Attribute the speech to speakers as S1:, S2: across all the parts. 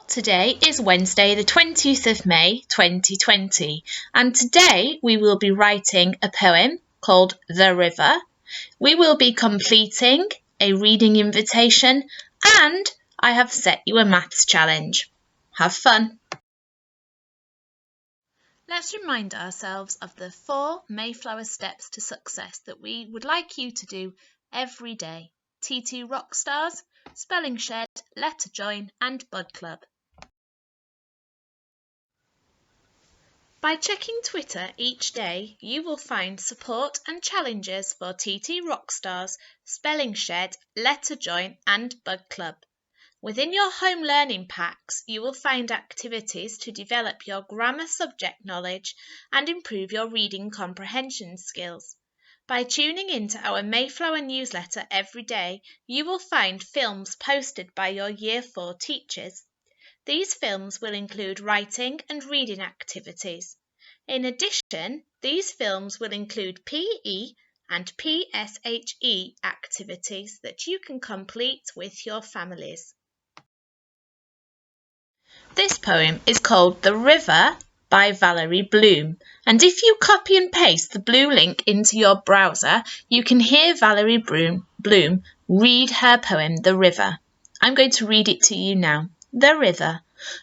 S1: Today is Wednesday, the 20th of May, 2020, and today we will be writing a poem called The River. We will be completing a reading invitation, and I have set you a maths challenge. Have fun! Let's remind ourselves of the 4 Mayflower steps to success that we would like you to do every day. TT Rockstars, Spelling Shed, Letter Join, and Bud Club. By checking Twitter each day, you will find support and challenges for TT Rockstars, Spelling Shed, Letter Join, and Bud Club. Within your home learning packs, you will find activities to develop your grammar subject knowledge and improve your reading comprehension skills. By tuning into our Mayflower newsletter every day, you will find films posted by your Year 4 teachers. These films will include writing and reading activities. In addition, these films will include PE and PSHE activities that you can complete with your families. This poem is called The River by Valerie Bloom, and if you copy and paste the blue link into your browser, you can hear Valerie Bloom read her poem The River. I'm going to read it to you now. The River.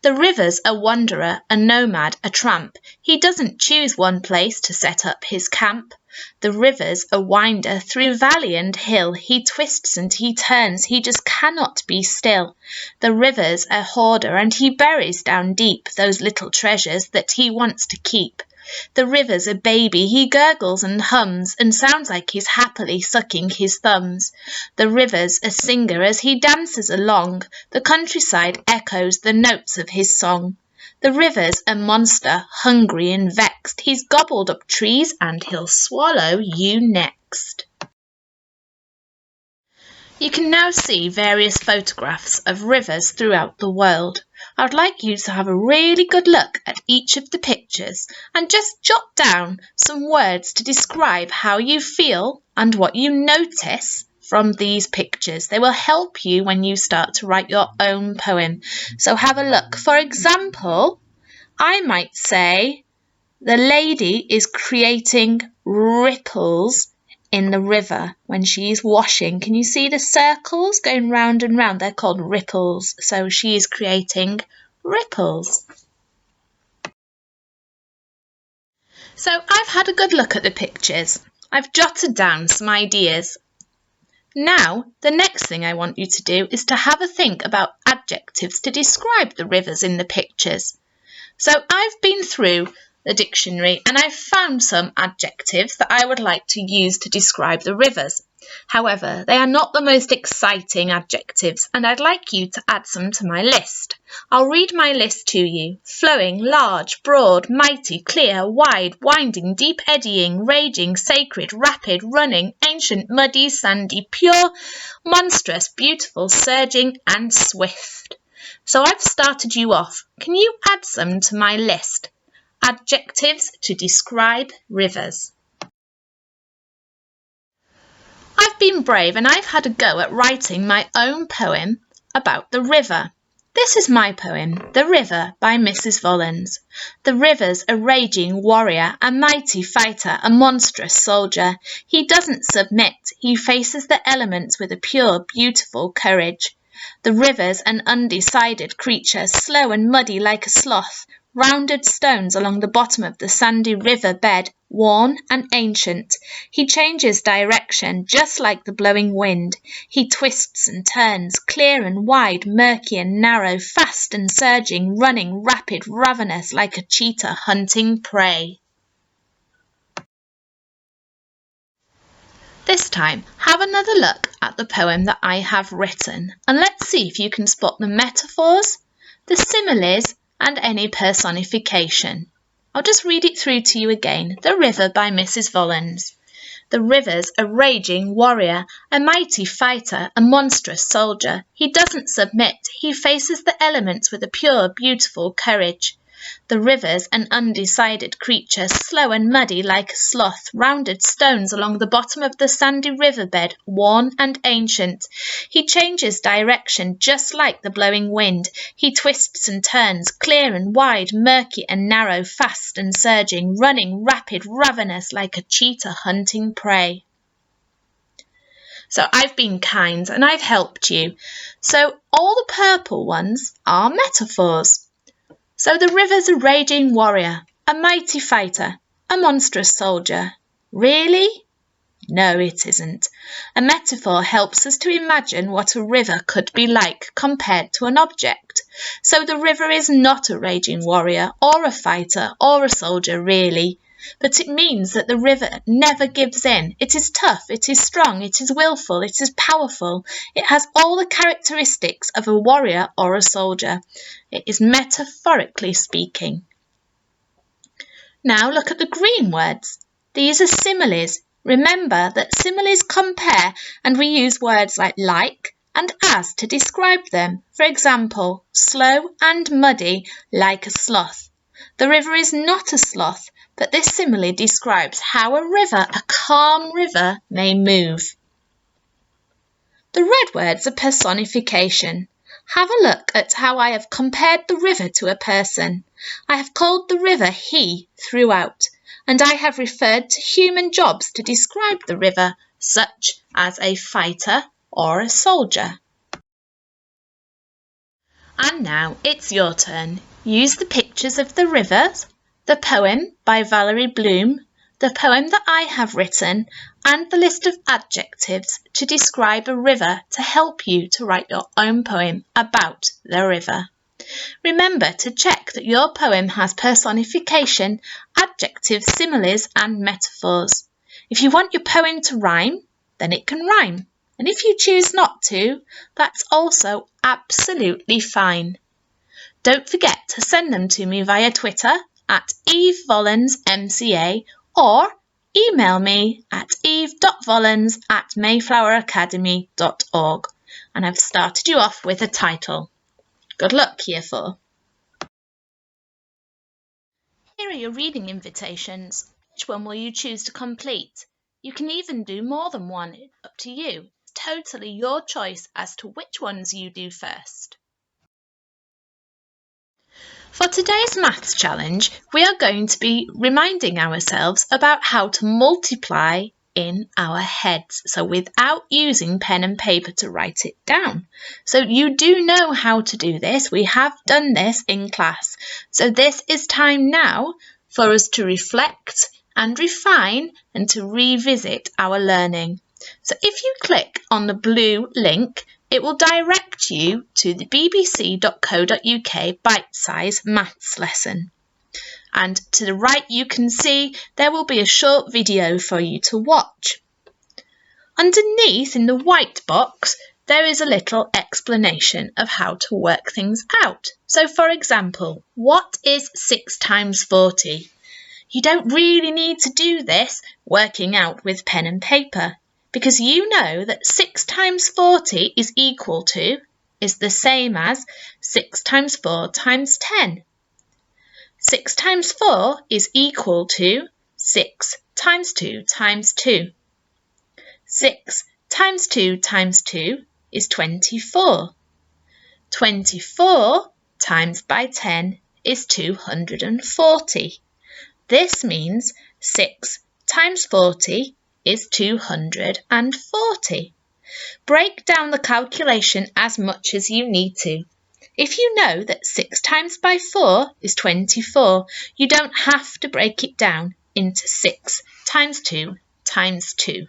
S1: The river's a wanderer, a nomad, a tramp. He doesn't choose one place to set up his camp. The river's a winder through valley and hill. He twists and he turns, he just cannot be still. The river's a hoarder and he buries down deep those little treasures that he wants to keep. The river's a baby, he gurgles and hums and sounds like he's happily sucking his thumbs. The river's a singer as he dances along, the countryside echoes the notes of his song. The river's a monster, hungry and vexed, he's gobbled up trees and he'll swallow you next. You can now see various photographs of rivers throughout the world. I'd like you to have a really good look at each of the pictures and just jot down some words to describe how you feel and what you notice from these pictures. They will help you when you start to write your own poem. So have a look. For example, I might say the lady is creating ripples in the river when she's washing. Can you see the circles going round and round? They're called ripples. So she is creating ripples. So I've had a good look at the pictures. I've jotted down some ideas. Now, the next thing I want you to do is to have a think about adjectives to describe the rivers in the pictures. So I've been through the dictionary and I've found some adjectives that I would like to use to describe the rivers. However, they are not the most exciting adjectives and I'd like you to add some to my list. I'll read my list to you. Flowing, large, broad, mighty, clear, wide, winding, deep, eddying, raging, sacred, rapid, running, ancient, muddy, sandy, pure, monstrous, beautiful, surging and swift. So I've started you off. Can you add some to my list? Adjectives to describe rivers. I've been brave and I've had a go at writing my own poem about the river. This is my poem, The River by Mrs. Volans. The river's a raging warrior, a mighty fighter, a monstrous soldier. He doesn't submit, he faces the elements with a pure, beautiful courage. The river's an undecided creature, slow and muddy like a sloth, rounded stones along the bottom of the sandy river bed, worn and ancient. He changes direction just like the blowing wind. He twists and turns, clear and wide, murky and narrow, fast and surging, running, rapid, ravenous like a cheetah hunting prey. This time, have another look at the poem that I have written and let's see if you can spot the metaphors, the similes and any personification. I'll just read it through to you again. The River by Mrs. Volans. The river's a raging warrior, a mighty fighter, a monstrous soldier. He doesn't submit, he faces the elements with a pure, beautiful courage. The river's an undecided creature, slow and muddy like a sloth, rounded stones along the bottom of the sandy riverbed, worn and ancient. He changes direction just like the blowing wind. He twists and turns, clear and wide, murky and narrow, fast and surging, running, rapid, ravenous like a cheetah hunting prey. So I've been kind and I've helped you. So all the purple ones are metaphors. So the river's a raging warrior, a mighty fighter, a monstrous soldier. Really? No, it isn't. A metaphor helps us to imagine what a river could be like compared to an object. So the river is not a raging warrior or a fighter or a soldier, really. But it means that the river never gives in. It is tough, it is strong, it is willful, it is powerful. It has all the characteristics of a warrior or a soldier. It is metaphorically speaking. Now look at the green words. These are similes. Remember that similes compare, and we use words like and as to describe them. For example, slow and muddy like a sloth. The river is not a sloth, but this simile describes how a river, a calm river, may move. The red words are personification. Have a look at how I have compared the river to a person. I have called the river he throughout, and I have referred to human jobs to describe the river, such as a fighter or a soldier. And now it's your turn. Use the pictures of the rivers, the poem by Valerie Bloom, the poem that I have written, and the list of adjectives to describe a river to help you to write your own poem about the river. Remember to check that your poem has personification, adjectives, similes, and metaphors. If you want your poem to rhyme, then it can rhyme. And if you choose not to, that's also absolutely fine. Don't forget to send them to me via Twitter at EveVollensMCA or email me at eve.vollens@mayfloweracademy.org. And I've started you off with a title. Good luck, Year 4. Here are your reading invitations. Which one will you choose to complete? You can even do more than one, up to you. It's totally your choice as to which ones you do first. For today's maths challenge, we are going to be reminding ourselves about how to multiply in our heads, so without using pen and paper to write it down. So you do know how to do this. We have done this in class. So this is time now for us to reflect and refine and to revisit our learning. So if you click on the blue link, it will direct you to the bbc.co.uk bite-size maths lesson. And to the right you can see there will be a short video for you to watch. Underneath in the white box there is a little explanation of how to work things out. So for example, what is 6 times 40? You don't really need to do this working out with pen and paper, because you know that 6 times 40 is the same as 6 times 4 times 10. 6 times 4 is equal to 6 times 2 times 2. 6 times 2 times 2 is 24. 24 times by 10 is 240. This means 6 times 40 is 240. Break down the calculation as much as you need to. If you know that 6 times by 4 is 24, you don't have to break it down into 6 times 2 times 2.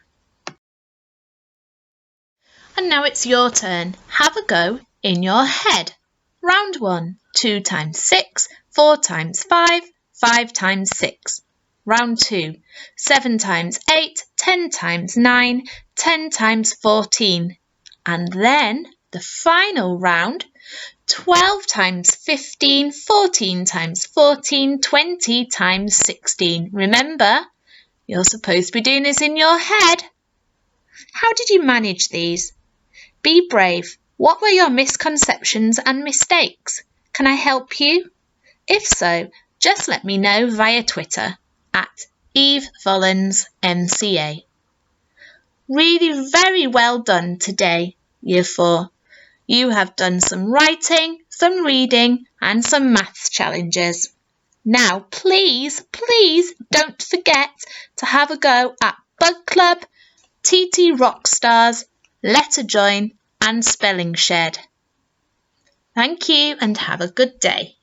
S1: And now it's your turn. Have a go in your head. Round 1, 2 times 6, 4 times 5, 5 times 6. Round 2, 7 times 8, 10 times 9, 10 times 14. And then the final round, 12 times 15, 14 times 14, 20 times 16. Remember, you're supposed to be doing this in your head. How did you manage these? Be brave. What were your misconceptions and mistakes? Can I help you? If so, just let me know via Twitter at Eve Vollens MCA. Really very well done today, Year 4. You have done some writing, some reading and some maths challenges. Now please don't forget to have a go at Bug Club, TT Rockstars, Letter Join and Spelling Shed. Thank you and have a good day.